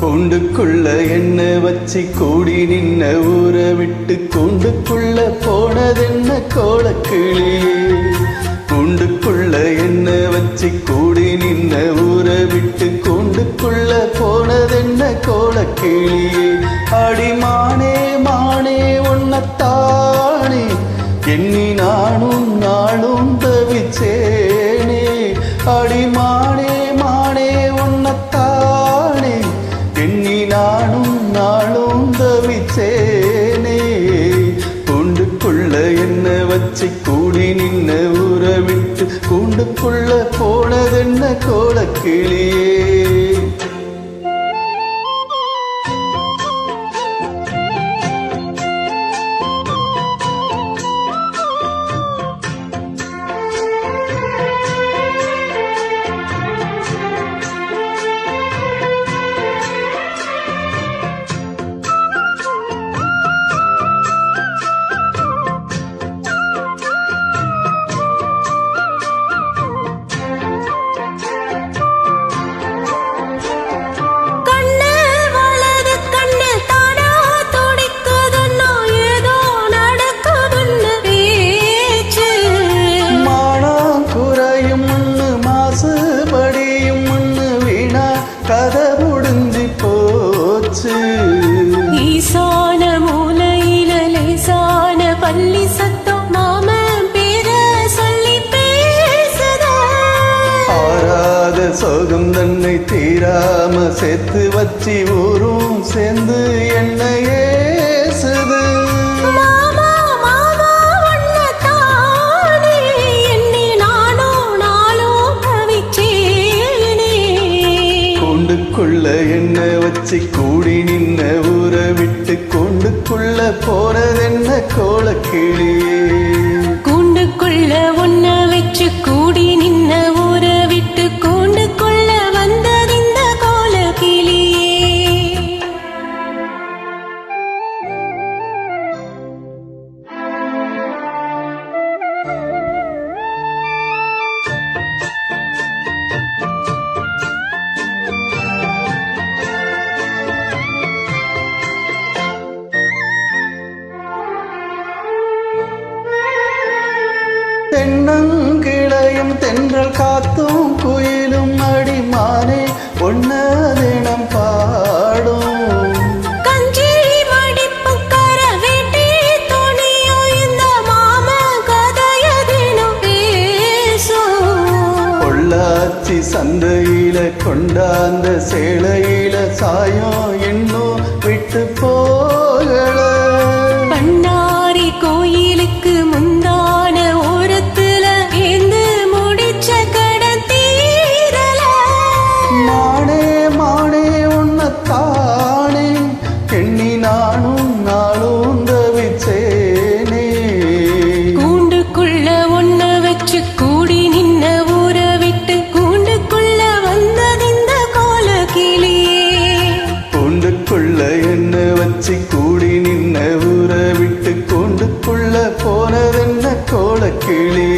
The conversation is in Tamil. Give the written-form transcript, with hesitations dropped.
கூண்டுக்குள்ள என்ன வச்சு கூடி நின்ன ஊற விட்டு கூண்டுக்குள்ள போனதென்ன கோலக்கிளியே. கூண்டுக்குள்ள என்ன வச்சு கூடி நின்ன ஊற விட்டு கூண்டுக்குள்ள போனதென்ன கோலக்கிளியே. அடிமானே மானே உன்னத்தானே எண்ணி நானும் நாளும் தவிச்சேனே. அடிமானே மானே உன்னத்தானே எண்ணி நானும் நாளும் தவிச்சேனே. கூண்டுக்குள்ள என்ன வச்சு கூடி நின்ன ஊற விட்டு கூண்டுக்குள்ள போனதென்ன கோலக்கிளியே. கதை முடிஞ்சு போச்சு. ஈசான மூலையில லேசான பள்ளி சத்தம் மாம பேர சொல்லி பேசுத. ஆறாத சோகம் தன்னை தீராம சேர்த்து வச்சு ஊரும் சேர்ந்து என்ன ஏசுது. கூண்டுக்குள்ள என்ன வச்சு கூடி நின்ன ஊற விட்டு கூண்டுக்குள்ள போறதென்ன கோலக்கிளியே. கூண்டுக்குள்ள ஒன்ன வச்சு கூடி நின்ன ஊற விட்டு கூண்டுக்குள்ள வந்ததிந்த கோலக்கிளியே. தென்னங்கிளையும் தென்றல் காத்தும் குயிலும் அடிமானே ஒன்ன தினம் பாடும். கஞ்சி மடிப்பு கர வேட்டி துணியோ இந்த மாம கதைய தினம் பேசும். பொள்ளாச்சி சந்தையில கொண்டாந்த சேலையில சாயம் இன்னும் விட்டு போகல. பண்ணாரி கோயிலுக்கு முந்தான ஓரத்துல ஏந்து முடிச்ச கடன் தீரல. மானே மானே உன்னத்தானே எண்ணி நானும் நாளும் தவிச்சேனே. கூண்டுக்குள்ள ஒன்ன வச்சு கூடி நின்ன ஊற விட்டு கூண்டுக்குள்ள வந்ததிந்த கோலக்கிளியே. கூண்டுக்குள்ள என்ன வச்சு கூடி நின்ன ஊற விட்டு கூண்டுக்குள்ள போனதென்ன கோலக்கிளி.